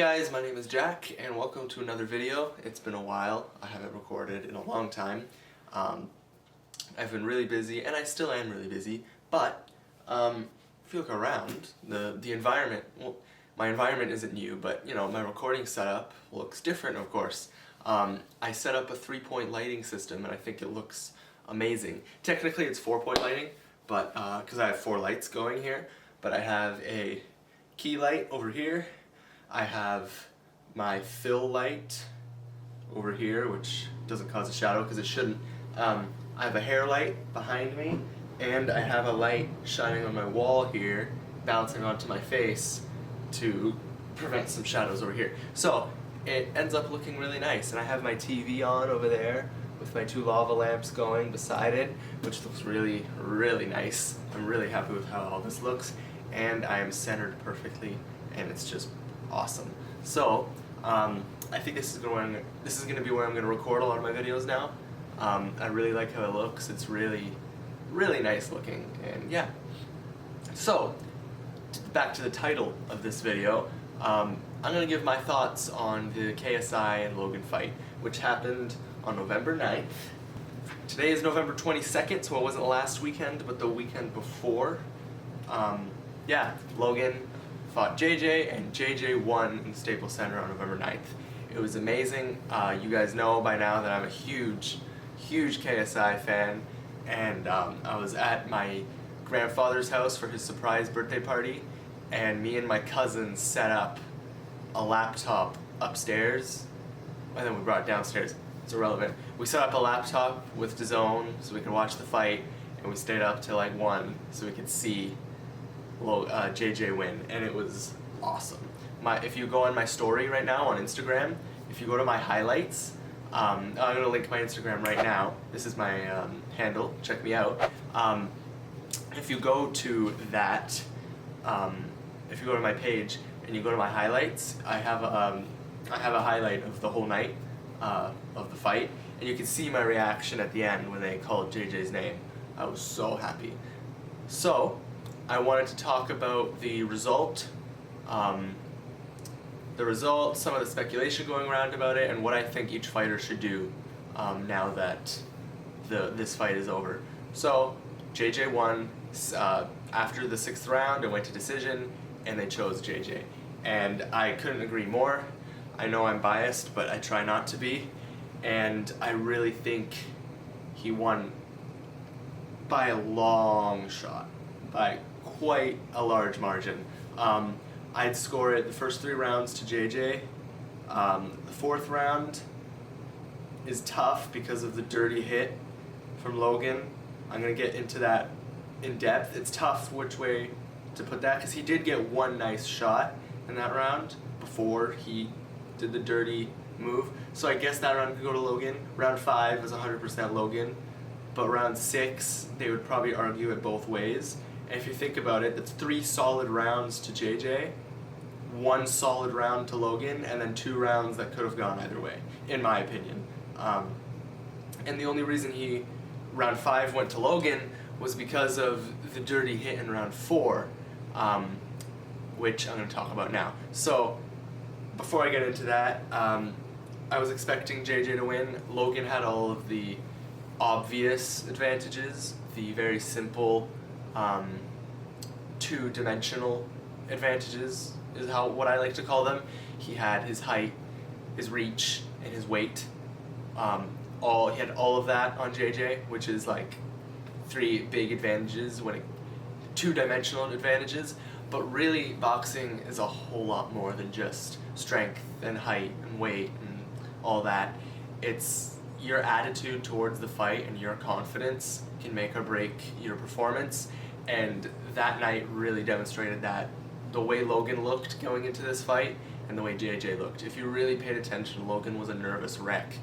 guys, my name is Jack and welcome to another video. It's been a while. I haven't recorded in a long time. I've been really busy and I still am really busy, but if you look around, the environment, well, my environment isn't new, but you know, my recording setup looks different, of course. I set up a 3-point lighting system and I think it looks amazing. Technically it's 4-point lighting, but because I have 4 lights going here, but I have a key light over here. I have my fill light over here, which doesn't cause a shadow because it shouldn't. I have a hair light behind me, and I have a light shining on my wall here, bouncing onto my face to prevent some shadows over here. So it ends up looking really nice, and I have my TV on over there with my 2 lava lamps going beside it, which looks really, really nice. I'm really happy with how all this looks, and I am centered perfectly, and it's just awesome. So I think this is going to be where I'm going to record a lot of my videos now. I really like how it looks. It's really, really nice looking, and yeah. So back to the title of this video. I'm going to give my thoughts on the KSI and Logan fight, which happened on November 9th. Today is November 22nd, so it wasn't last weekend, but the weekend before. Yeah, Logan fought JJ, and JJ won in Staples Center on November 9th. It was amazing. You guys know by now that I'm a huge KSI fan, and I was at my grandfather's house for his surprise birthday party, and me and my cousins set up a laptop upstairs, and then we brought it downstairs. It's irrelevant. We set up a laptop with DAZN so we could watch the fight, and we stayed up till like 1 so we could see JJ win, and it was awesome. If you go on my story right now on Instagram, if you go to my highlights, I'm going to link my Instagram right now. This is my handle, check me out. If you go to that, if you go to my page and you go to my highlights, I have a highlight of the whole night of the fight, and you can see my reaction at the end when they called JJ's name. I was so happy. So I wanted to talk about the result, some of the speculation going around about it, and what I think each fighter should do now that this fight is over. So JJ won after the 6th round. It went to decision, and they chose JJ, and I couldn't agree more. I know I'm biased, but I try not to be, and I really think he won by a long shot, by quite a large margin. I'd score it the first 3 rounds to JJ. The 4th round is tough because of the dirty hit from Logan. I'm going to get into that in depth. It's tough which way to put that because he did get 1 nice shot in that round before he did the dirty move. So I guess that round could go to Logan. Round 5 is 100% Logan, but round 6 they would probably argue it both ways. And if you think about it, that's 3 solid rounds to JJ, 1 solid round to Logan, and then 2 rounds that could have gone either way, in my opinion. And the only reason round 5 went to Logan was because of the dirty hit in round 4, which I'm going to talk about now. So before I get into that, I was expecting JJ to win. Logan had all of the obvious advantages, the very simple 2-dimensional advantages is what I like to call them. He had his height, his reach, and his weight. He had all of that on JJ, which is like 3 big advantages, 2-dimensional advantages. But really, boxing is a whole lot more than just strength and height and weight and all that. It's your attitude towards the fight and your confidence can make or break your performance, and that night really demonstrated that. The way Logan looked going into this fight and the way JJ looked. If you really paid attention, Logan was a nervous wreck.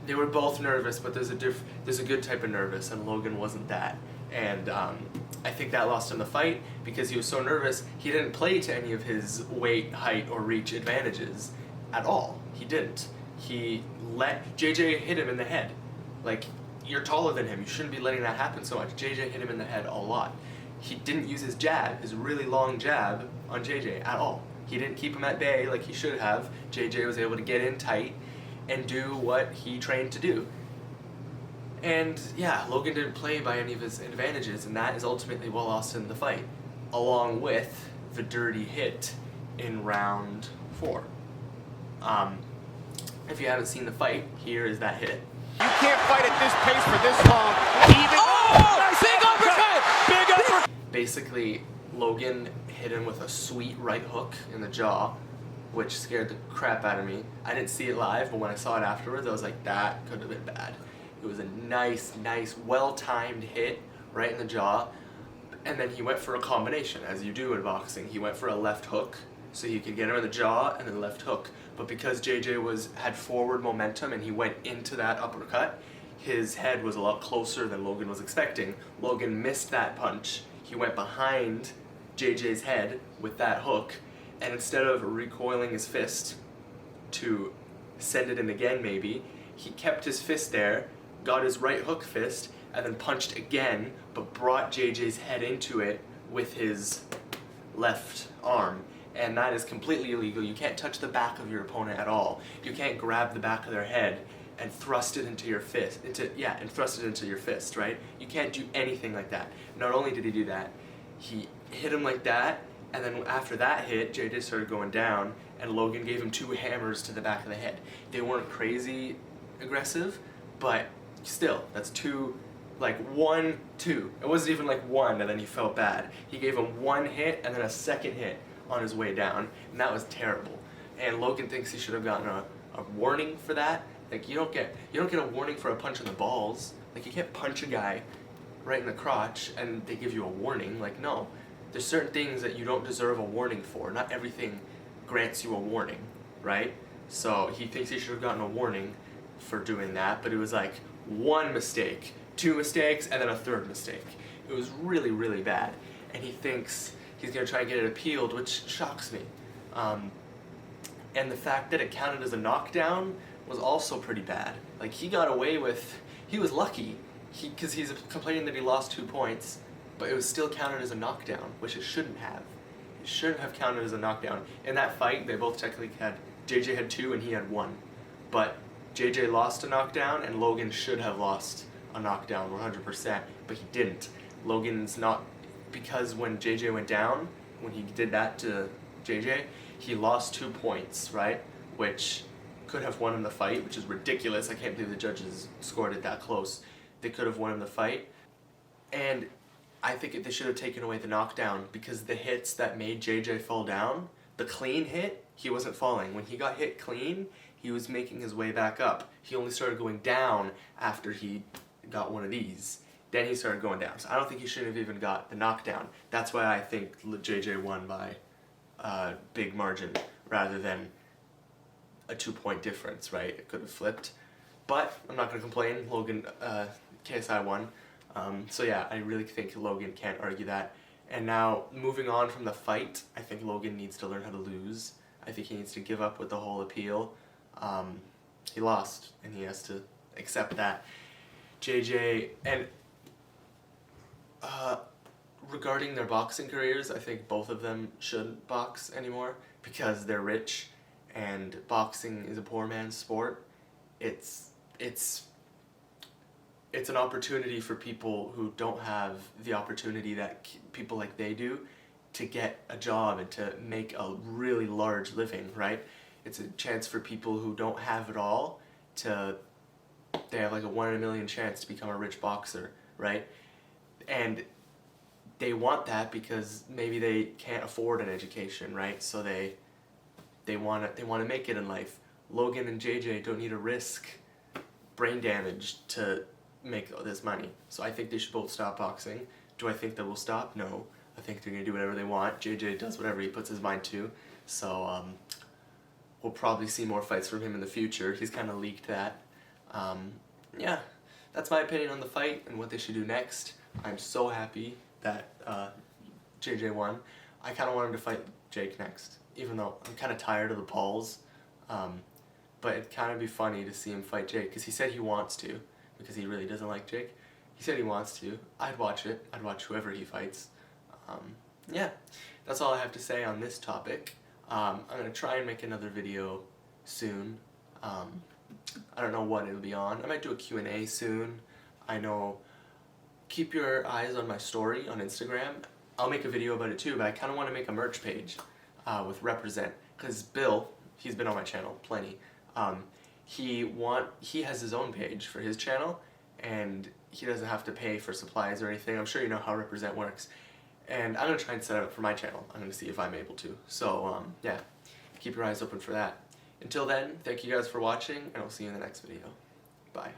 They were both nervous, but there's a good type of nervous, and Logan wasn't that. And I think that lost him the fight because he was so nervous, he didn't play to any of his weight, height, or reach advantages at all. He didn't. He let JJ hit him in the head. Like, you're taller than him, you shouldn't be letting that happen so much. JJ hit him in the head a lot. He didn't use his jab, his really long jab, on JJ at all. He didn't keep him at bay like he should have. JJ was able to get in tight and do what he trained to do. And yeah, Logan didn't play by any of his advantages, and that is ultimately what lost him the fight, along with the dirty hit in round 4. If you haven't seen the fight, here is that hit. You can't fight at this pace for this long. Even big uppercut! Big uppercut! Basically, Logan hit him with a sweet right hook in the jaw, which scared the crap out of me. I didn't see it live, but when I saw it afterwards, I was like, that could have been bad. It was a nice, well-timed hit right in the jaw, and then he went for a combination, as you do in boxing. He went for a left hook, so he could get him in the jaw, and then left hook. But because JJ had forward momentum and he went into that uppercut, his head was a lot closer than Logan was expecting. Logan missed that punch. He went behind JJ's head with that hook, and instead of recoiling his fist to send it in again maybe, he kept his fist there, got his right hook fist, and then punched again, but brought JJ's head into it with his left arm. And that is completely illegal. You can't touch the back of your opponent at all. You can't grab the back of their head and thrust it into your fist, right? You can't do anything like that. Not only did he do that, he hit him like that, and then after that hit, JJ started going down, and Logan gave him 2 hammers to the back of the head. They weren't crazy aggressive, but still, that's 2, like 1, 2. It wasn't even like 1, and then he felt bad. He gave him 1 hit, and then a second hit on his way down, and that was terrible. And Logan thinks he should have gotten a warning for that. Like, you don't get a warning for a punch in the balls. Like, you can't punch a guy right in the crotch and they give you a warning. Like, no. There's certain things that you don't deserve a warning for. Not everything grants you a warning, right? So he thinks he should have gotten a warning for doing that, but it was like 1 mistake, 2 mistakes, and then a 3rd mistake. It was really, really bad. And he thinks he's going to try and get it appealed, which shocks me. And the fact that it counted as a knockdown was also pretty bad. Like, he got away with, he was lucky, because he's complaining that he lost 2 points, but it was still counted as a knockdown, which it shouldn't have. It shouldn't have counted as a knockdown. In that fight, they both technically had, JJ had 2 and he had 1. But JJ lost a knockdown, and Logan should have lost a knockdown 100%, but he didn't. Logan's not, because when JJ went down, when he did that to JJ, he lost 2 points, right? Which could have won him the fight, which is ridiculous. I can't believe the judges scored it that close. They could have won him the fight. And I think they should have taken away the knockdown, because the hits that made JJ fall down, the clean hit, he wasn't falling. When he got hit clean, he was making his way back up. He only started going down after he got one of these. Then he started going down. So I don't think he should have even got the knockdown. That's why I think JJ won by a big margin rather than a 2-point difference, right? It could have flipped. But I'm not going to complain. Logan, KSI won. So yeah, I really think Logan can't argue that. And now, moving on from the fight, I think Logan needs to learn how to lose. I think he needs to give up with the whole appeal. He lost, and he has to accept that. JJ, and regarding their boxing careers, I think both of them shouldn't box anymore because they're rich, and boxing is a poor man's sport. It's an opportunity for people who don't have the opportunity that people like they do to get a job and to make a really large living, right? It's a chance for people who don't have it all they have like a 1 in a million chance to become a rich boxer, right? And they want that because maybe they can't afford an education, right? So they want to make it in life. Logan and JJ don't need to risk brain damage to make all this money. So I think they should both stop boxing. Do I think they will stop? No. I think they're going to do whatever they want. JJ does whatever he puts his mind to. So we'll probably see more fights from him in the future. He's kind of leaked that. Yeah, that's my opinion on the fight and what they should do next. I'm so happy that JJ won. I kind of want him to fight Jake next, even though I'm kind of tired of the balls. But it'd kind of be funny to see him fight Jake, because he said he wants to, because he really doesn't like Jake. He said he wants to. I'd watch it. I'd watch whoever he fights. Yeah, that's all I have to say on this topic. I'm going to try and make another video soon. I don't know what it'll be on. I might do a Q&A soon. I know, keep your eyes on my story on Instagram. I'll make a video about it too, but I kind of want to make a merch page with Represent, because Bill, he's been on my channel plenty. He has his own page for his channel, and he doesn't have to pay for supplies or anything. I'm sure you know how Represent works. And I'm going to try and set it up for my channel. I'm going to see if I'm able to. So, yeah, keep your eyes open for that. Until then, thank you guys for watching, and I'll see you in the next video. Bye.